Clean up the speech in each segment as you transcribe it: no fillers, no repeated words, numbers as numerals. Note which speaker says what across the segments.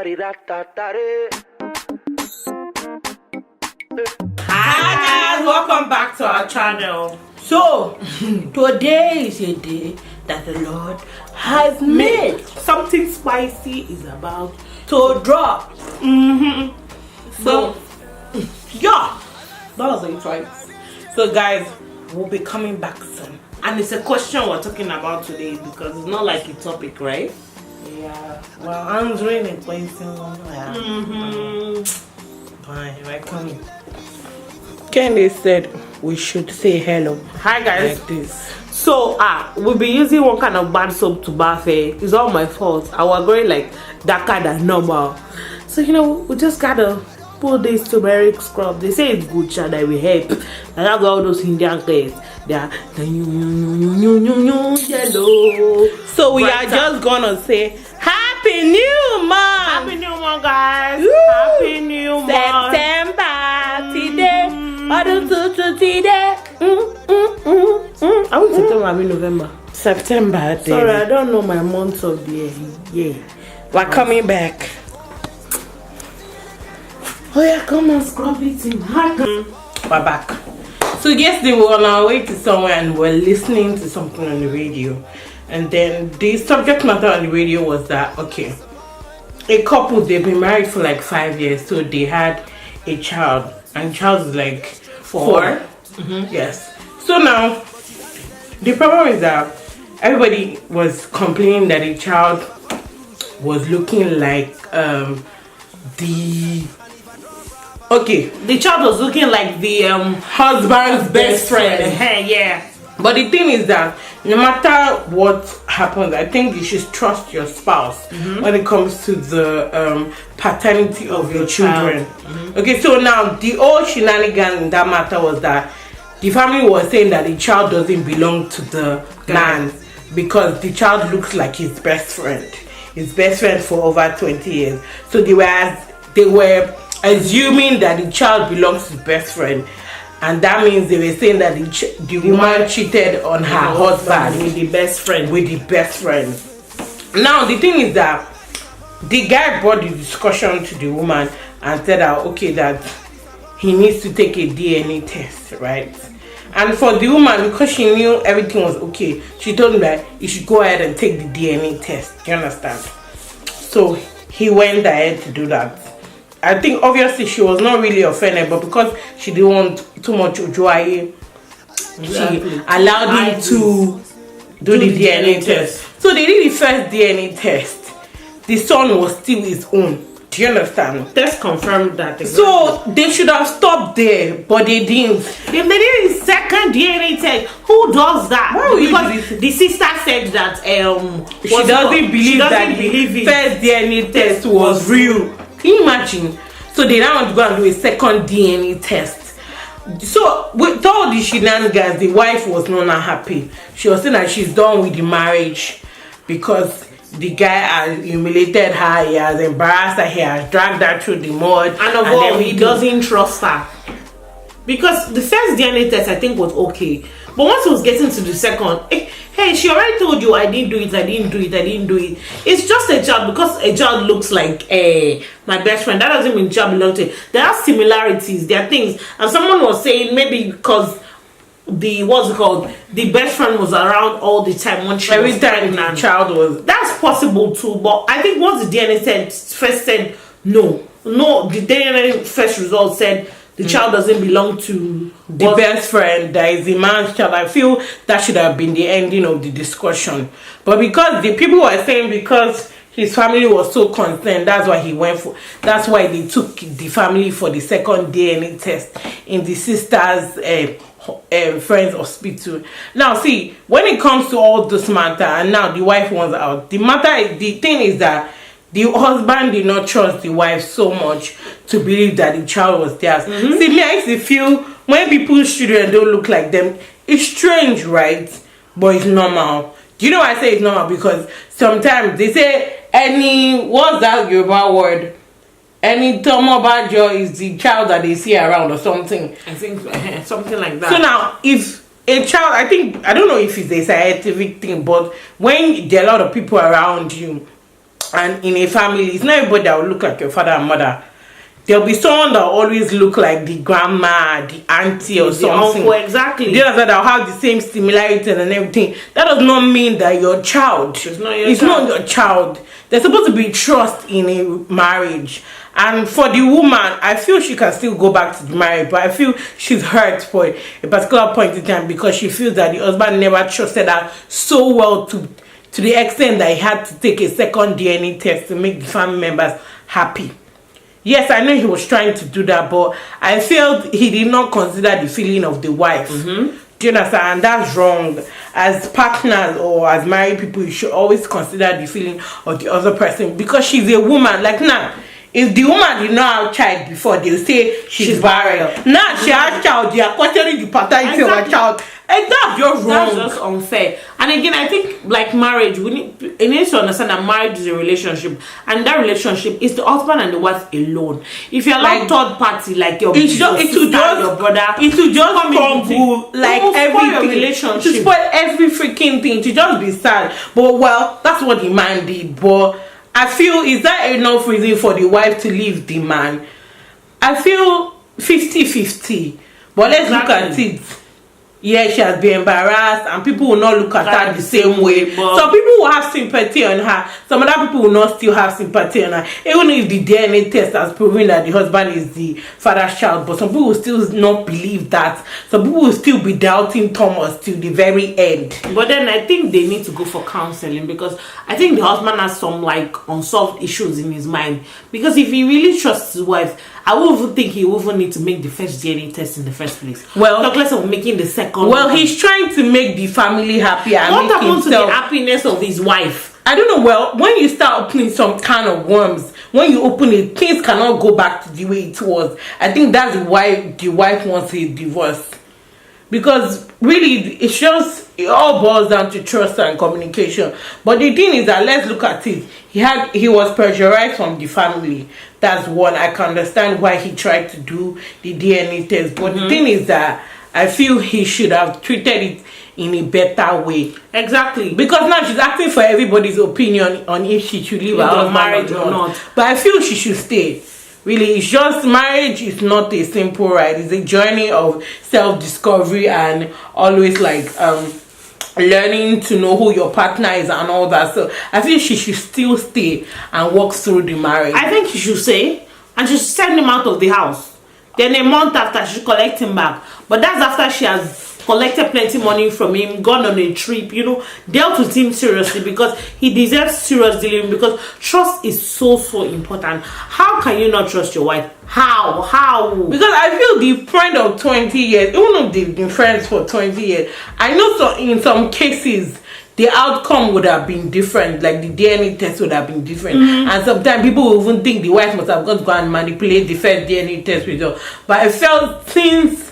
Speaker 1: Hi guys, welcome back to our channel. So today is a day that the Lord has made. Something spicy is about to drop. So yeah, that was it, right? So guys, we'll be coming back soon, and it's a question we're talking about today because it's not like a topic, right?
Speaker 2: Yeah, well, answering a question.
Speaker 1: Fine, welcome.
Speaker 2: Candy said we should say hello.
Speaker 1: Hi guys.
Speaker 2: Like this.
Speaker 1: So we'll be using one kind of bad soap to bath. It's all my fault. I was going like darker than normal. So we just gotta put this turmeric scrub. They say it's good, child, that will help. And that's all those Indian guys. They are yellow.
Speaker 2: So we are just gonna say Happy New Month.
Speaker 1: Happy New Month, guys.
Speaker 2: Woo!
Speaker 1: Happy New Month.
Speaker 2: September today. Today.
Speaker 1: I want September, I mean November.
Speaker 2: September.
Speaker 1: Sorry, I don't know my months of the year. Yeah.
Speaker 2: We're coming back.
Speaker 1: Oh yeah, come and scrub it in.
Speaker 2: We're back. So yesterday we were on our way to somewhere and we're listening to something on the radio. And then the subject matter on the radio was that, okay, a couple, they've been married for like 5 years. So they had a child. And the child is like 4. Yes. So now, the problem is that everybody was complaining that the child was looking like
Speaker 1: the child was looking like the
Speaker 2: husband's best friend.
Speaker 1: Yeah.
Speaker 2: But the thing is that no matter what happens, I think you should trust your spouse when it comes to the paternity of your children. Okay, so now the old shenanigans in that matter was that the family was saying that the child doesn't belong to the man because the child looks like his best friend for over 20 years. So they were assuming that the child belongs to his best friend. And that means they were saying that the woman cheated on her husband
Speaker 1: with the best friend.
Speaker 2: Now the thing is that the guy brought the discussion to the woman and said that okay, that he needs to take a DNA test, right? And for the woman, because she knew everything was okay, she told him that he should go ahead and take the DNA test. Do you understand? So he went ahead to do that. I think obviously she was not really offended, but because she didn't want too much Ujuaye, she allowed him to do the DNA test. So they did the first DNA test. The son was still his own. Do you understand?
Speaker 1: Test confirmed that. Exactly.
Speaker 2: So they should have stopped there, but they didn't.
Speaker 1: If they did the second DNA test, who does that? Because the sister said that
Speaker 2: she doesn't believe that the first DNA test was real. Can you imagine? So they now want to go and do a second DNA test. So with all the shenanigans, the wife was not happy. She was saying that she's done with the marriage because the guy has humiliated her, he has embarrassed her, he has dragged her through the mud,
Speaker 1: and of all, he doesn't trust her. Because the first DNA test I think was okay, but once it was getting to the second, hey, she already told you I didn't do it. It's just a child. Because a child looks like my best friend, that doesn't mean child belongs to it. There are similarities, there are things. And someone was saying maybe because the best friend was around all the time when she
Speaker 2: every time the child was.
Speaker 1: That's possible too, but I think once the DNA first said no, the DNA first result said the child doesn't belong to
Speaker 2: the best friend, that is the man's child. I feel that should have been the ending of the discussion. But because the people were saying because his family was so concerned, that's why they took the family for the second DNA test in the sister's friend's hospital. Now see, when it comes to all this matter, and now the wife wants out, the thing is that the husband did not trust the wife so much to believe that the child was theirs. See, me, I used to feel when people's children don't look like them, it's strange, right? But it's normal. Do you know why I say it's normal? Because sometimes they say what's that Yoruba word? Any tomobajo is the child that they see around or something.
Speaker 1: I think something like that.
Speaker 2: So now, if a child, I don't know if it's a scientific thing, but when there are a lot of people around you, and in a family, it's not everybody that will look like your father and mother. There'll be someone that always look like the grandma, the auntie, or something.
Speaker 1: Uncle, exactly.
Speaker 2: The other that will have the same similarities and everything. That does not mean that your child. It's not your child. There's supposed to be trust in a marriage. And for the woman, I feel she can still go back to the marriage, but I feel she's hurt for a particular point in time because she feels that the husband never trusted her so well to the extent that he had to take a second DNA test to make the family members happy. Yes, I know he was trying to do that, but I felt he did not consider the feeling of the wife. Do you understand? And that's wrong. As partners or as married people, you should always consider the feeling of the other person because she's a woman. Like now, if the woman did not have child before, they'll say she's barren. Now she has child, they are questioning the paternity of her child. And that's just wrong.
Speaker 1: That's just unfair. And again, I think like marriage, it needs to understand that marriage is a relationship, and that relationship is the husband and the wife alone. If you allow third party like your sister, your brother,
Speaker 2: it will just crumble like everything.
Speaker 1: Relationship.
Speaker 2: To spoil every freaking thing. To just be sad. But well, that's what the man did. But I feel, is that enough reason for the wife to leave the man? I feel 50-50. But let's look at it. Yeah, she has been embarrassed and people will not look at her the same way. Some people will have sympathy on her. Some other people will not still have sympathy on her. Even if the DNA test has proven that the husband is the father's child. But some people will still not believe that. Some people will still be doubting Thomas till the very end.
Speaker 1: But then I think they need to go for counseling because I think the husband has some like unsolved issues in his mind. Because if he really trusts his wife, I won't even think he will even need to make the first DNA test in the first place.
Speaker 2: Well,
Speaker 1: talk less of making the second.
Speaker 2: Well, he's trying to make the family happy and
Speaker 1: what
Speaker 2: make
Speaker 1: happened
Speaker 2: himself...
Speaker 1: to the happiness of his wife?
Speaker 2: I don't know. Well, when you start opening some kind of worms, when you open it, things cannot go back to the way it was. I think that's why the wife wants a divorce. Because really, it all boils down to trust and communication. But the thing is that, let's look at it. He was pressurized from the family. That's one. I can understand why he tried to do the DNA test. But the thing is that I feel he should have treated it in a better way.
Speaker 1: Exactly.
Speaker 2: Because now she's asking for everybody's opinion on if she should leave her husband
Speaker 1: marriage or not.
Speaker 2: But I feel she should stay. Really, it's just marriage is not a simple ride. It's a journey of self-discovery and always like learning to know who your partner is and all that. So I think she should still stay and walk through the marriage.
Speaker 1: I think she should stay and she should send him out of the house. Then a month after, she should collect him back. But that's after she has collected plenty money from him, gone on a trip, dealt with him seriously because he deserves serious dealing because trust is so important. How can you not trust your wife? How?
Speaker 2: Because I feel the friend of 20 years, even if they've been friends for 20 years, I know so in some cases the outcome would have been different, like the DNA test would have been different. And sometimes people will even think the wife must have got to go and manipulate the first DNA test result. But I felt since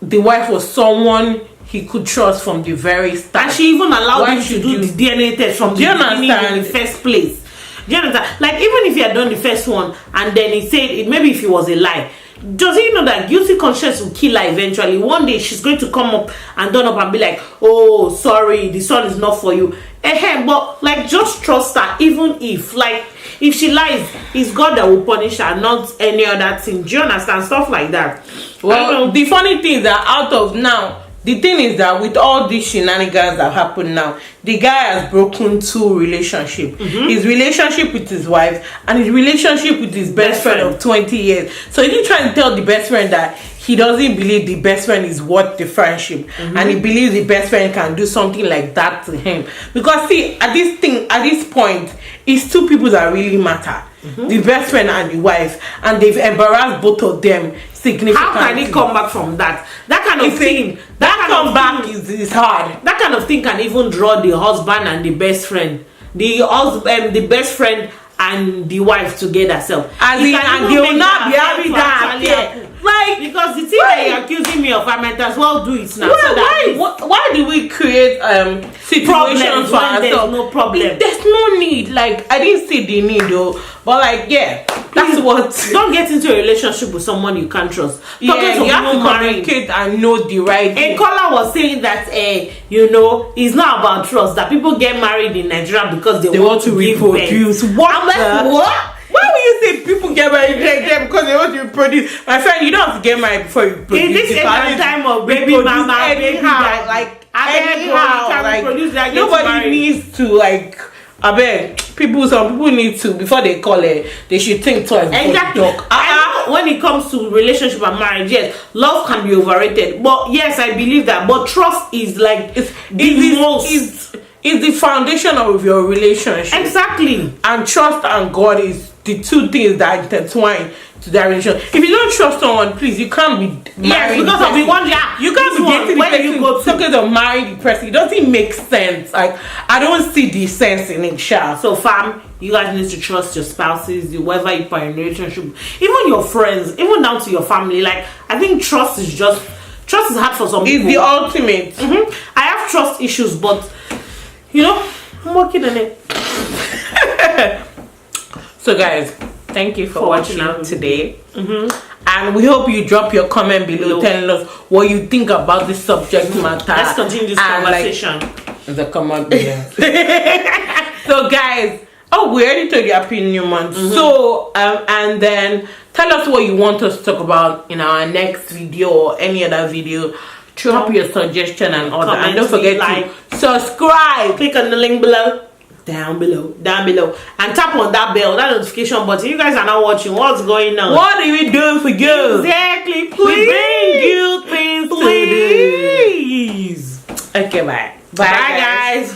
Speaker 2: the wife was someone he could trust from the very start,
Speaker 1: and she even allowed him to do the DNA test from the beginning in the first place. Do you understand? Like, even if he had done the first one and then he said maybe if it was a lie, does he know that guilty conscience will kill her eventually? One day she's going to come up and turn up and be like, oh, sorry, the son is not for you. But like, just trust her. Even if she lies, it's God that will punish her, not any other thing. Do you understand? Stuff like that.
Speaker 2: Well, the funny thing is that out of now, the thing is that with all these shenanigans that happen now, the guy has broken two relationships. His relationship with his wife and his relationship with his best friend of 20 years. So he's trying to tell the best friend that he doesn't believe the best friend is worth the friendship, and he believes the best friend can do something like that to him. Because see, at this point, it's two people that really matter. The best friend and the wife, and they've embarrassed both of them significantly.
Speaker 1: How can he come back from that? That kind of thing.
Speaker 2: That comeback is hard.
Speaker 1: That kind of thing can even draw the husband and the best friend, the best friend and the wife together. So
Speaker 2: and they will not be having that. Like,
Speaker 1: because the thing that you're accusing me of, I might as well do it now.
Speaker 2: Why do we create situations for
Speaker 1: when there's
Speaker 2: ourselves?
Speaker 1: no problem?
Speaker 2: There's no need. Like, I didn't see the need though, but like, yeah, that's what.
Speaker 1: Don't get into a relationship with someone you can't trust.
Speaker 2: Yeah, you have to communicate and know the right
Speaker 1: thing. A caller was saying that it's not about trust, that people get married in Nigeria because they want to reproduce.
Speaker 2: What? I'm like, what? Why would you say people get married because they want to reproduce? My friend, you don't have to get married before you reproduce.
Speaker 1: In this time of baby mama, baby dad,
Speaker 2: like
Speaker 1: anyhow, like
Speaker 2: nobody needs to like. I bet some people need to, before they call it, they should think twice.
Speaker 1: Exactly. When it comes to relationship and marriage, yes, love can be overrated. But yes, I believe that. But trust is like
Speaker 2: is the foundation of your relationship.
Speaker 1: Exactly.
Speaker 2: And trust and God is the two things that intertwine to that relationship. If you don't trust someone, please, you can't be married.
Speaker 1: Yes, because of the one.
Speaker 2: You can't be getting the person. You go talking to marry the person. It doesn't make sense. Like, I don't see the sense in it, Sha.
Speaker 1: So, fam, you guys need to trust your spouses, whoever you are in a relationship, even your friends, even down to your family. Like, I think trust is hard for some people.
Speaker 2: It's the ultimate.
Speaker 1: I have trust issues, but I'm working on it. So guys, thank you for watching out today. And we hope you drop your comment below telling us what you think about this subject matter.
Speaker 2: Let's continue this conversation.
Speaker 1: The comment below.
Speaker 2: So guys, we already told you Happy New Month. So and then tell us what you want us to talk about in our next video or any other video. Drop your suggestion and all that. And don't forget to subscribe.
Speaker 1: Click on the link below. Down below, and tap on that bell, that notification button. You guys are not watching. What's going on?
Speaker 2: What are we doing for you?
Speaker 1: Exactly. Please.
Speaker 2: We bring you things
Speaker 1: please.
Speaker 2: to do. Okay, bye.
Speaker 1: Bye guys.